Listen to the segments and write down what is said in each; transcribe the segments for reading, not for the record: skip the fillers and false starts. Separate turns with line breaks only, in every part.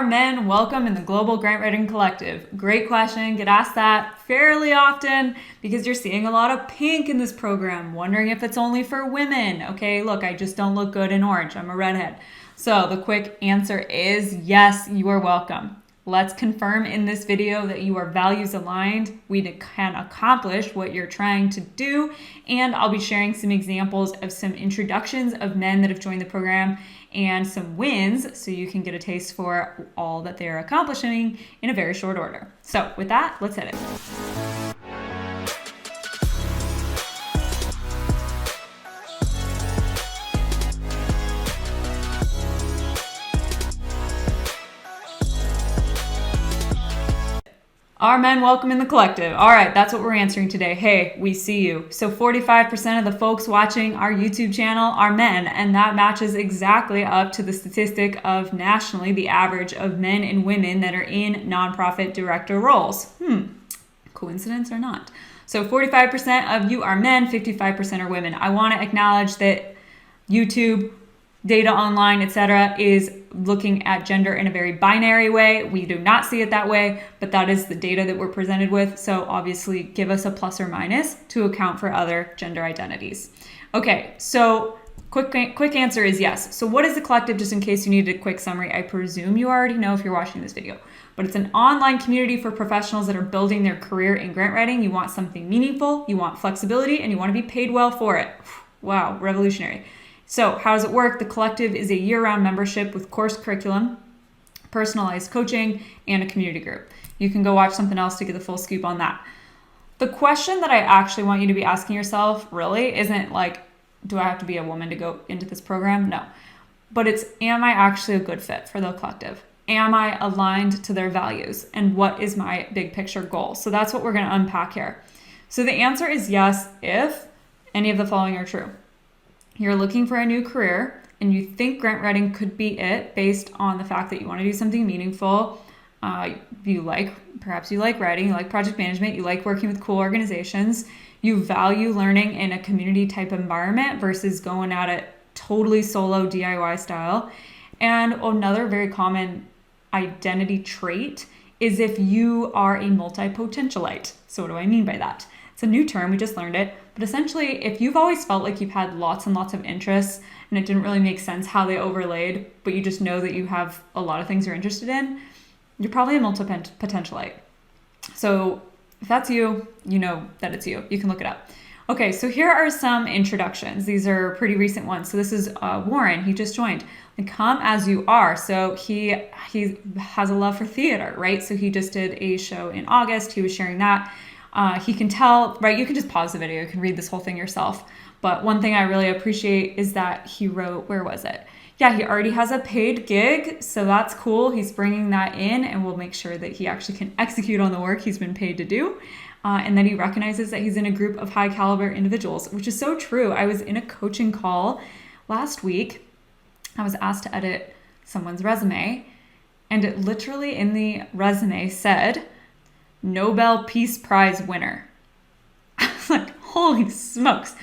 men welcome in the Global Grant Writing Collective? Great question. Get asked that fairly often because you're seeing a lot of pink in this program, wondering if it's only for women. Okay, look, I just don't look good in orange. I'm a redhead. So the quick answer is yes, you are welcome. Let's confirm in this video that you are values aligned. We can accomplish what you're trying to do. And I'll be sharing some examples of some introductions of men that have joined the program and some wins so you can get a taste for all that they're accomplishing in a very short order. So with that, let's hit it. Are men welcome in the collective? All right, that's what we're answering today. Hey, we see you. So 45% of the folks watching our YouTube channel are men, and that matches exactly up to the statistic of nationally the average of men and women that are in nonprofit director roles. Coincidence or not? So 45% of you are men, 55% are women. I want to acknowledge that YouTube, data online, etc., is looking at gender in a very binary way. We do not see it that way, but that is the data that we're presented with. So obviously give us a plus or minus to account for other gender identities. Okay, so quick answer is yes. So what is the collective, just in case you needed a quick summary? I presume you already know if you're watching this video, but it's an online community for professionals that are building their career in grant writing. You want something meaningful, you want flexibility, and you want to be paid well for it. Wow, revolutionary. So how does it work? The collective is a year-round membership with course curriculum, personalized coaching, and a community group. You can go watch something else to get the full scoop on that. The question that I actually want you to be asking yourself really isn't like, do I have to be a woman to go into this program? No. But it's, am I actually a good fit for the collective? Am I aligned to their values? And what is my big picture goal? So that's what we're going to unpack here. So the answer is yes if any of the following are true. You're looking for a new career and you think grant writing could be it based on the fact that you want to do something meaningful. Perhaps you like writing, you like project management, you like working with cool organizations. You value learning in a community type environment versus going at it totally solo DIY style. And another very common identity trait is if you are a multipotentialite. So what do I mean by that? It's a new term, we just learned it. But essentially, if you've always felt like you've had lots and lots of interests and it didn't really make sense how they overlaid, but you just know that you have a lot of things you're interested in, you're probably a multipotentialite. So if that's you, you know that it's you. You can look it up. Okay, so here are some introductions. These are pretty recent ones. So this is Warren. He just joined. Come as you are. So he has a love for theater, right? So he just did a show in August. He was sharing that. He can tell, right? You can just pause the video. You can read this whole thing yourself. But one thing I really appreciate is that he wrote, where was it? Yeah, he already has a paid gig. So that's cool. He's bringing that in and we'll make sure that he actually can execute on the work he's been paid to do. And then he recognizes that he's in a group of high caliber individuals, which is so true. I was in a coaching call last week. I was asked to edit someone's resume and it literally in the resume said, Nobel Peace Prize winner. I was like, holy smokes,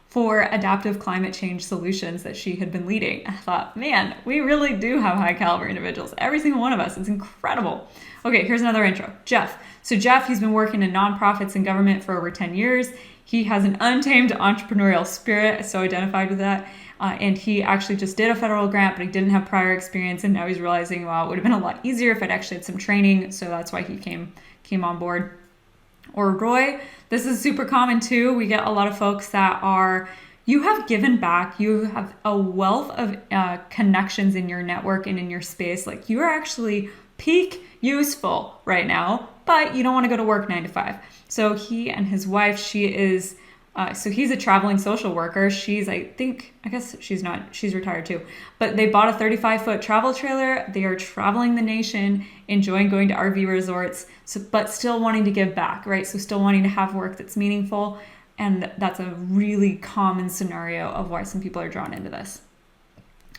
for adaptive climate change solutions that she had been leading. I thought, man, we really do have high caliber individuals. Every single one of us. It's incredible. Okay, here's another intro. Jeff. So Jeff, he's been working in nonprofits and government for over 10 years. He has an untamed entrepreneurial spirit, so identified with that. And he actually just did a federal grant, but he didn't have prior experience. And now he's realizing, wow, it would have been a lot easier if I'd actually had some training. So that's why he came on board. Or Roy, this is super common too. We get a lot of folks that are, you have given back, you have a wealth of connections in your network and in your space. Like you are actually peak useful right now, but you don't want to go to work 9 to 5. So he and his wife, she's a traveling social worker. She's retired too, but they bought a 35-foot travel trailer. They are traveling the nation, enjoying going to RV resorts, but still wanting to give back, right? So still wanting to have work that's meaningful. And that's a really common scenario of why some people are drawn into this.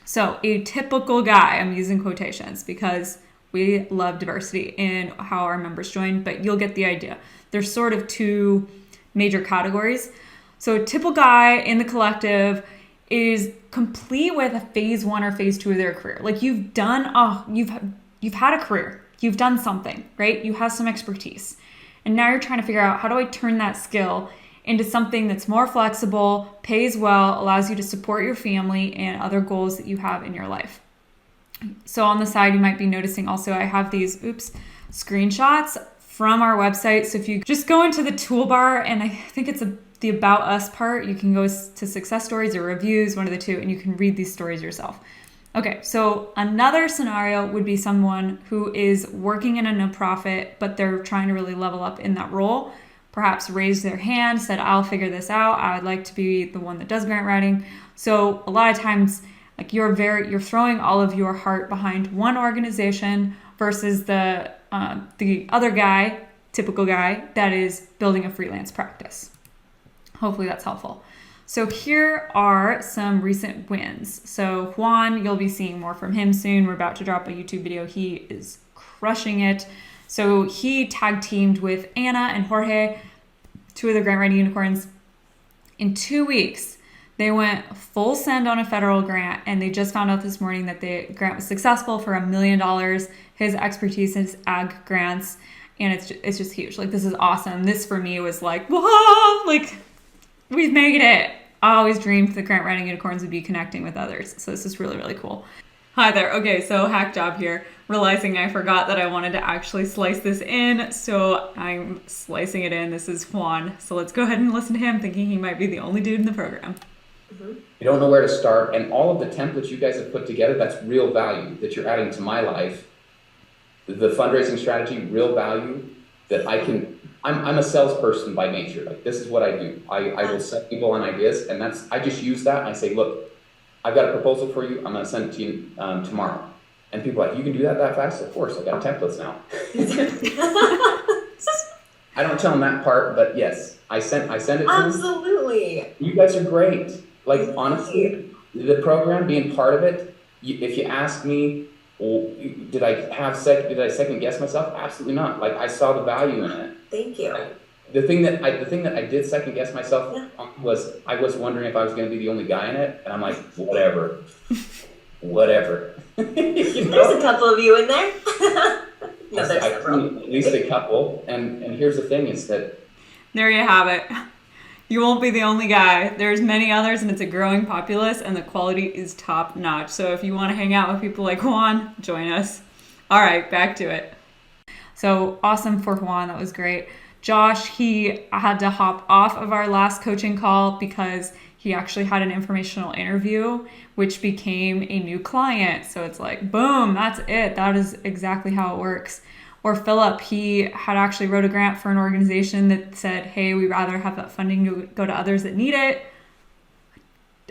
So a typical guy, I'm using quotations because we love diversity in how our members join, but you'll get the idea. There's sort of two major categories. So a typical guy in the collective is complete with a phase 1 or phase 2 of their career. Like you've you've had a career, you've done something, right? You have some expertise. And now you're trying to figure out, how do I turn that skill into something that's more flexible, pays well, allows you to support your family and other goals that you have in your life. So on the side, you might be noticing also I have these, screenshots from our website. So if you just go into the toolbar, and I think it's the About Us part, you can go to success stories or reviews, one of the two, and you can read these stories yourself. Okay, so another scenario would be someone who is working in a nonprofit, but they're trying to really level up in that role. Perhaps raised their hand, said, I'll figure this out. I would like to be the one that does grant writing. So a lot of times, like you're throwing all of your heart behind one organization versus the other guy, typical guy, that is building a freelance practice. Hopefully that's helpful. So here are some recent wins. So Juan, you'll be seeing more from him soon. We're about to drop a YouTube video. He is crushing it. So he tag teamed with Anna and Jorge, two of the grant writing unicorns. In 2 weeks, they went full send on a federal grant, and they just found out this morning that the grant was successful for $1 million. His expertise is ag grants, and it's just huge. Like, this is awesome. This for me was like, whoa, like we've made it. I always dreamed the grant writing unicorns would be connecting with others. So this is really, really cool. Hi there. Okay, so hack job here. Realizing I forgot that I wanted to actually slice this in, so I'm slicing it in. This is Juan. So let's go ahead and listen to him, thinking he might be the only dude in the program.
You don't know where to start, and all of the templates you guys have put together, that's real value that you're adding to my life. The fundraising strategy, real value that I'm a salesperson by nature. Like, this is what I do. I will set people on ideas, and I just use that. I say, look, I've got a proposal for you. I'm going to send it to you tomorrow. And people are like, you can do that fast? Of course, I got templates now. I don't tell them that part, but yes, I send it to them.
Absolutely.
You guys are great. Like, honestly, the program, being part of it, if you ask me, well, did I second guess myself? Absolutely not. Like, I saw the value in it.
Thank you.
The thing that I did second guess myself was I was wondering if I was going to be the only guy in it, and I'm like, whatever.
There's a couple of you in there. No, there's several.
At least a couple. And here's the thing is that
there you have it. You won't be the only guy. There's many others, and it's a growing populace, and the quality is top notch. So if you want to hang out with people like Juan, join us. All right, back to it. So awesome for Juan. That was great. Josh, he had to hop off of our last coaching call because he actually had an informational interview, which became a new client. So it's like, boom, that's it. That is exactly how it works. Or Philip, he had actually wrote a grant for an organization that said, hey, we'd rather have that funding to go to others that need it.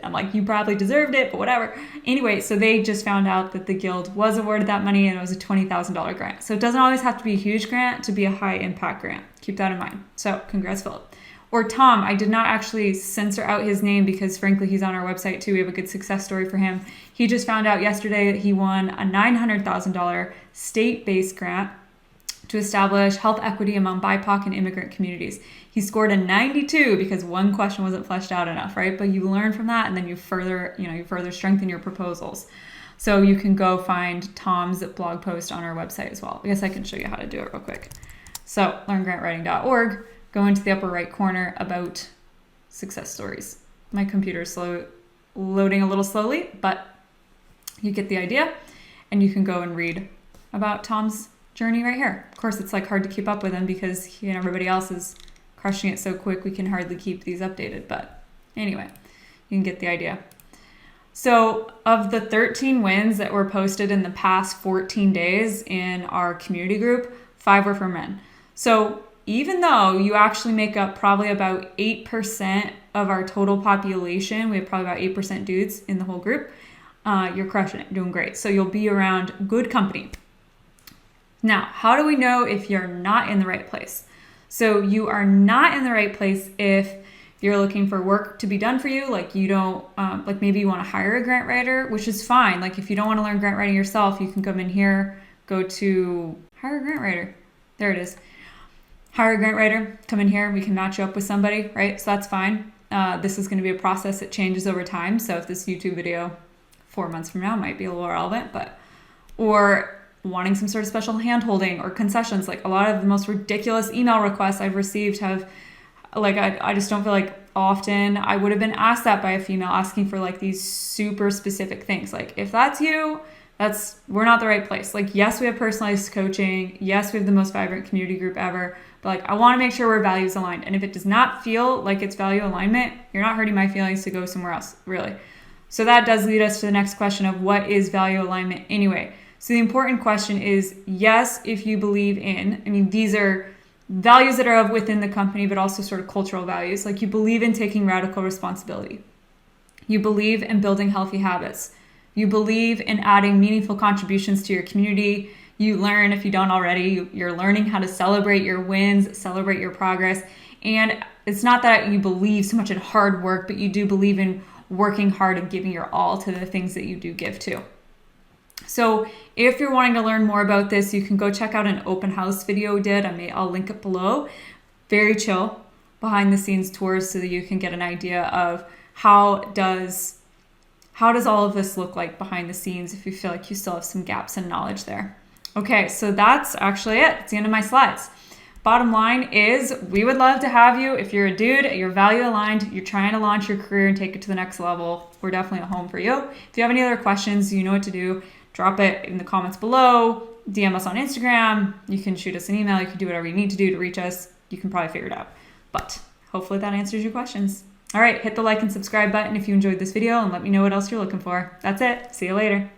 I'm like, you probably deserved it, but whatever. Anyway, so they just found out that the guild was awarded that money, and it was a $20,000 grant. So it doesn't always have to be a huge grant to be a high impact grant. Keep that in mind. So congrats, Philip. Or Tom, I did not actually censor out his name because frankly, he's on our website too. We have a good success story for him. He just found out yesterday that he won a $900,000 state-based grant to establish health equity among BIPOC and immigrant communities. He scored a 92 because one question wasn't fleshed out enough, right? But you learn from that, and then you further strengthen your proposals. So you can go find Tom's blog post on our website as well. I guess I can show you how to do it real quick. So learngrantwriting.org, go into the upper right corner about success stories. My computer's loading a little slowly, but you get the idea, and you can go and read about Tom's journey right here. Of course, it's like hard to keep up with him because he and everybody else is crushing it so quick we can hardly keep these updated. But anyway, you can get the idea. So of the 13 wins that were posted in the past 14 days in our community group, 5 were for men. So even though you actually make up probably about 8% of our total population, we have probably about 8% dudes in the whole group, you're crushing it, doing great. So you'll be around good company. Now, how do we know if you're not in the right place? So you are not in the right place if you're looking for work to be done for you, like you don't, like maybe you want to hire a grant writer, which is fine. Like if you don't want to learn grant writing yourself, you can come in here, go to hire a grant writer. There it is. Hire a grant writer, come in here, we can match you up with somebody, right? So that's fine. This is going to be a process that changes over time. So if this YouTube video 4 months from now might be a little relevant, or wanting some sort of special hand-holding or concessions. Like a lot of the most ridiculous email requests I've received have, like, I just don't feel like often I would have been asked that by a female asking for like these super specific things. Like if that's you, we're not the right place. Like, yes, we have personalized coaching. Yes, we have the most vibrant community group ever. But like, I want to make sure we're values aligned. And if it does not feel like it's value alignment, you're not hurting my feelings to go somewhere else, really. So that does lead us to the next question of what is value alignment anyway? So the important question is, yes, if you believe in, I mean, these are values that are within the company, but also sort of cultural values. Like you believe in taking radical responsibility. You believe in building healthy habits. You believe in adding meaningful contributions to your community. You learn, if you don't already, you're learning how to celebrate your wins, celebrate your progress. And it's not that you believe so much in hard work, but you do believe in working hard and giving your all to the things that you do give to. So if you're wanting to learn more about this, you can go check out an open house video we did. I'll link it below. Very chill behind the scenes tours so that you can get an idea of how does all of this look like behind the scenes if you feel like you still have some gaps in knowledge there. Okay, so that's actually it. It's the end of my slides. Bottom line is we would love to have you. If you're a dude, you're value aligned, you're trying to launch your career and take it to the next level, we're definitely a home for you. If you have any other questions, you know what to do. Drop it in the comments below, DM us on Instagram. You can shoot us an email. You can do whatever you need to do to reach us. You can probably figure it out. But hopefully that answers your questions. All right, hit the like and subscribe button if you enjoyed this video and let me know what else you're looking for. That's it. See you later.